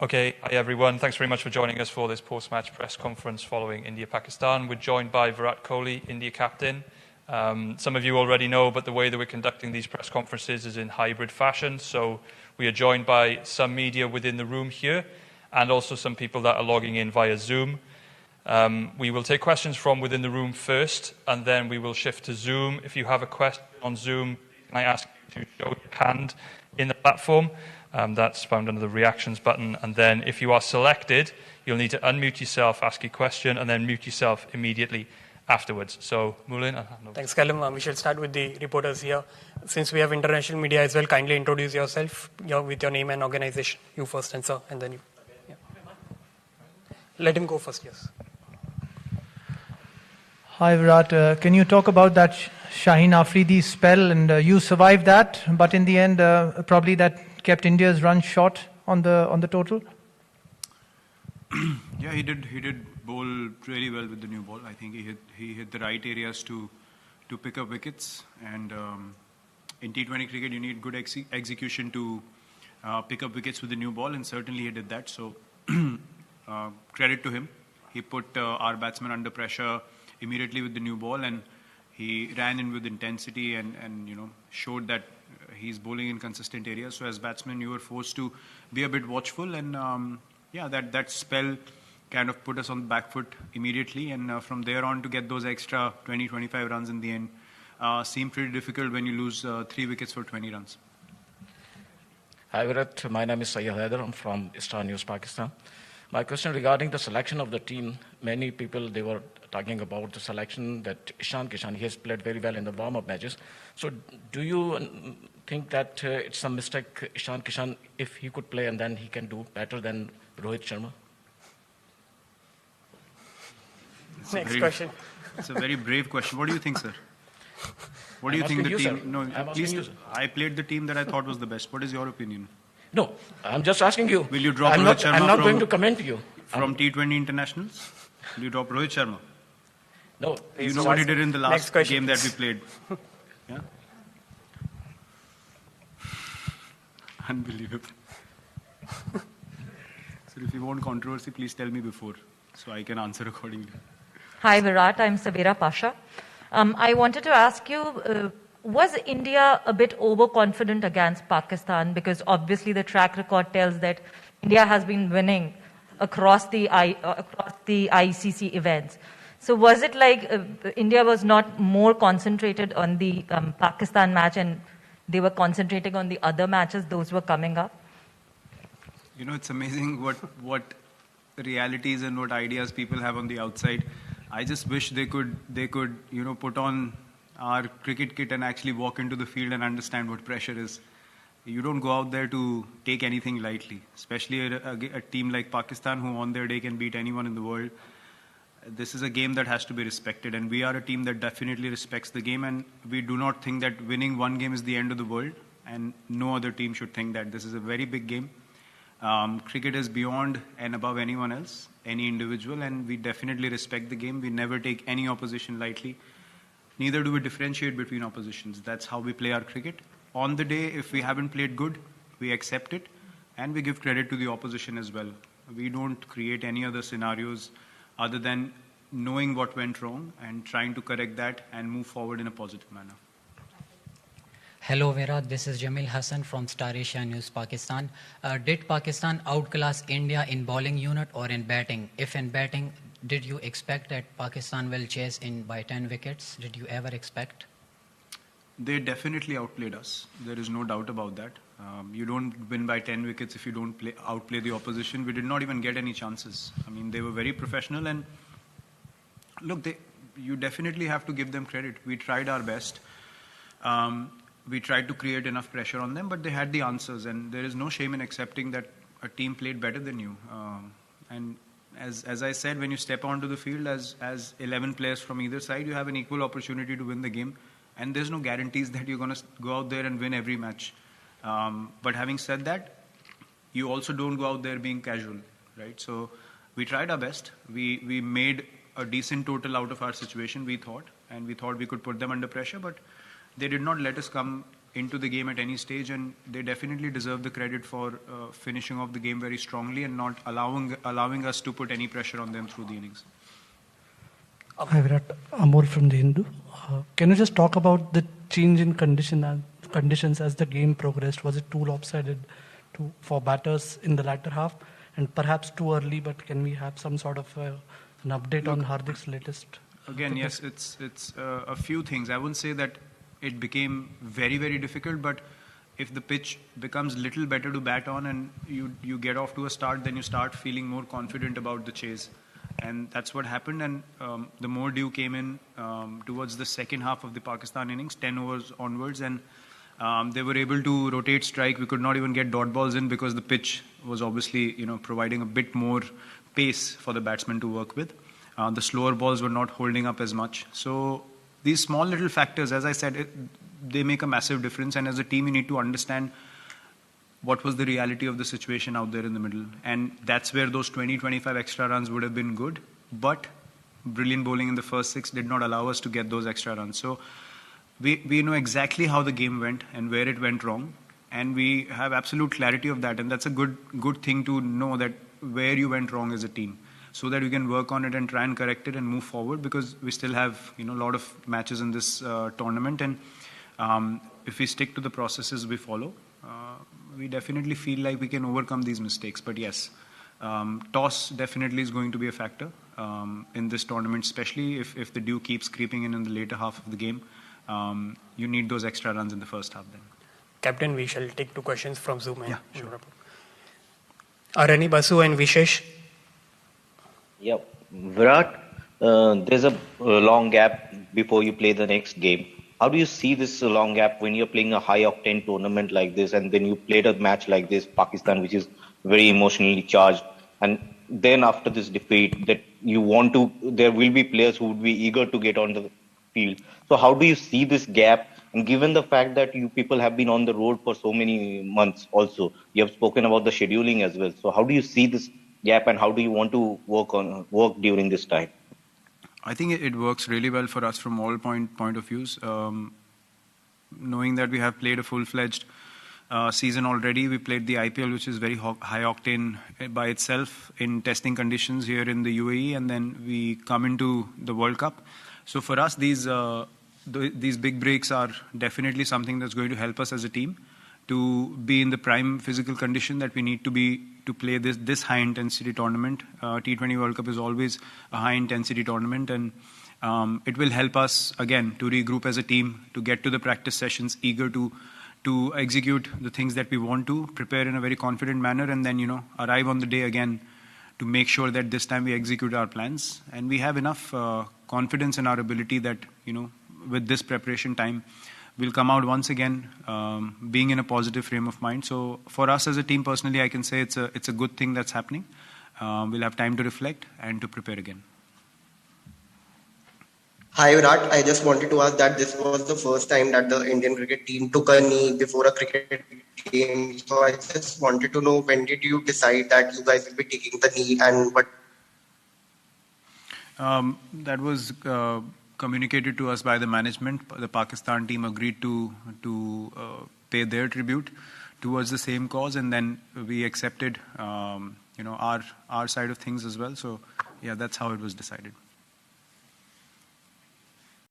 Okay, hi everyone. Thanks very much for joining us for this post-match press conference following India-Pakistan. We're joined by Virat Kohli, India captain. Some of you already know, but the way that we're conducting these press conferences is in hybrid fashion. So we are joined by some media within the room here and also some people that are logging in via Zoom. We will take questions from within the room first, and then we will shift to Zoom. If you have a question on Zoom, I ask you to show your hand in the platform. That's found under the reactions button. And then if you are selected, you'll need to unmute yourself, ask your question, and then mute yourself immediately afterwards. So, Moulin. Thanks, Callum. We shall start with the reporters here. Since we have international media as well, kindly introduce yourself with your name and organization. You first, and sir, and then you. Yeah. Let him go first, yes. Hi, Virat. Can you talk about that Shaheen Afridi spell? And you survived that, but in the end, probably that kept India's run short on the total. Yeah, he did bowl really well with the new ball. I think he hit the right areas to pick up wickets. And in T20 cricket, you need good execution to pick up wickets with the new ball, and certainly he did that. So credit to him. He put our batsmen under pressure immediately with the new ball, and he ran in with intensity and showed that he's bowling in consistent areas. So as batsmen, you were forced to be a bit watchful, and that spell kind of put us on the back foot immediately. And from there on, to get those extra 20-25 runs in the end seemed pretty difficult when you lose 3 wickets for 20 runs. Hi Virat, my name is Syed Haider. I'm from Star News, Pakistan. My question regarding the selection of the team, many people, they were talking about the selection that Ishan Kishan, he has played very well in the warm-up matches. So do you think that it's a mistake, Ishan Kishan, if he could play and then he can do better than Rohit Sharma? Next question. It's a very brave question. What do you think, sir? What do you think the team? Sir. No, please. I played the team that I thought was the best. What is your opinion? No, I'm just asking you. Will you drop I'm Rohit not, Sharma I'm not going to comment you. From T20 internationals? Will you drop Rohit Sharma? No. You know what he did in the last game that we played? Yeah? Unbelievable. So if you want controversy, please tell me before, so I can answer accordingly. Hi Virat, I'm Sabira Pasha. I wanted to ask you, was India a bit overconfident against Pakistan? Because obviously the track record tells that India has been winning across the ICC events. So was it like India was not more concentrated on the Pakistan match and they were concentrating on the other matches, those were coming up? You know, it's amazing what realities and what ideas people have on the outside. I just wish they could put on our cricket kit and actually walk into the field and understand what pressure is. You don't go out there to take anything lightly, especially a team like Pakistan, who on their day can beat anyone in the world. This is a game that has to be respected, and we are a team that definitely respects the game, and we do not think that winning one game is the end of the world, and no other team should think that. This is a very big game. Cricket is beyond and above anyone else, any individual, and we definitely respect the game. We never take any opposition lightly. Neither do we differentiate between oppositions. That's how we play our cricket. On the day, if we haven't played good, we accept it, and we give credit to the opposition as well. We don't create any other scenarios other than knowing what went wrong and trying to correct that and move forward in a positive manner. Hello Virat, this is Jamil Hassan from Star Asia News, Pakistan. Did Pakistan outclass India in bowling unit or in batting? If in batting, did you expect that Pakistan will chase in by 10 wickets? Did you ever expect? They definitely outplayed us. There is no doubt about that. You don't win by 10 wickets if you don't outplay the opposition. We did not even get any chances. I mean, they were very professional, and look, you definitely have to give them credit. We tried our best. We tried to create enough pressure on them, but they had the answers, and there is no shame in accepting that a team played better than you. And as I said, when you step onto the field as 11 players from either side, you have an equal opportunity to win the game, and there's no guarantees that you're going to go out there and win every match. But having said that, you also don't go out there being casual, right? So we tried our best. We made a decent total out of our situation, we thought, and we thought we could put them under pressure, but they did not let us come into the game at any stage, and they definitely deserve the credit for finishing off the game very strongly and not allowing us to put any pressure on them through the innings. Hi Virat, Amol from the Hindu. Can you just talk about the change in conditions as the game progressed? Was it too lopsided for batters in the latter half, and perhaps too early? But can we have some sort of an update on Hardik's latest? Again, yes, it's a few things. I wouldn't say that it became very, very difficult, but if the pitch becomes little better to bat on and you get off to a start, then you start feeling more confident about the chase. And that's what happened. And the more dew came in towards the second half of the Pakistan innings, 10 overs onwards, and they were able to rotate strike. We could not even get dot balls in because the pitch was obviously, providing a bit more pace for the batsmen to work with. The slower balls were not holding up as much. So these small little factors, as I said, they make a massive difference. And as a team, you need to understand what was the reality of the situation out there in the middle. And that's where those 20-25 extra runs would have been good. But brilliant bowling in the first 6 did not allow us to get those extra runs. So we know exactly how the game went and where it went wrong. And we have absolute clarity of that. And that's a good thing to know, that where you went wrong as a team, so that we can work on it and try and correct it and move forward, because we still have a lot of matches in this tournament. And if we stick to the processes we follow, we definitely feel like we can overcome these mistakes. But yes, toss definitely is going to be a factor in this tournament, especially if the dew keeps creeping in the later half of the game. You need those extra runs in the first half then. Captain, we shall take 2 questions from Zoom. Yeah, sure. Arani, Basu and Vishesh. Yeah, Virat, there's a long gap before you play the next game. How do you see this long gap when you're playing a high-octane tournament like this, and then you played a match like this, Pakistan, which is very emotionally charged, and then after this defeat, that there will be players who would be eager to get on the field. So how do you see this gap? And given the fact that you people have been on the road for so many months also, you have spoken about the scheduling as well. So how do you see this gap, and how do you want to work during this time? I think it works really well for us from all point of views. Knowing that we have played a full-fledged season already, we played the IPL, which is very high octane by itself in testing conditions here in the UAE, and then we come into the World Cup. So for us, these big breaks are definitely something that's going to help us as a team to be in the prime physical condition that we need to be to play this high intensity tournament. T20 World Cup is always a high intensity tournament, and it will help us again to regroup as a team, to get to the practice sessions eager to execute the things that we want to, prepare in a very confident manner, and then arrive on the day again to make sure that this time we execute our plans. And we have enough confidence in our ability that with this preparation time, we'll come out once again being in a positive frame of mind. So for us as a team, personally, I can say it's a good thing that's happening. We'll have time to reflect and to prepare again. Hi Virat, I just wanted to ask that this was the first time that the Indian cricket team took a knee before a cricket game. So I just wanted to know, when did you decide that you guys will be taking the knee, and what? That was communicated to us by the management. The Pakistan team agreed to pay their tribute towards the same cause, and then we accepted our side of things as well. So yeah, that's how it was decided.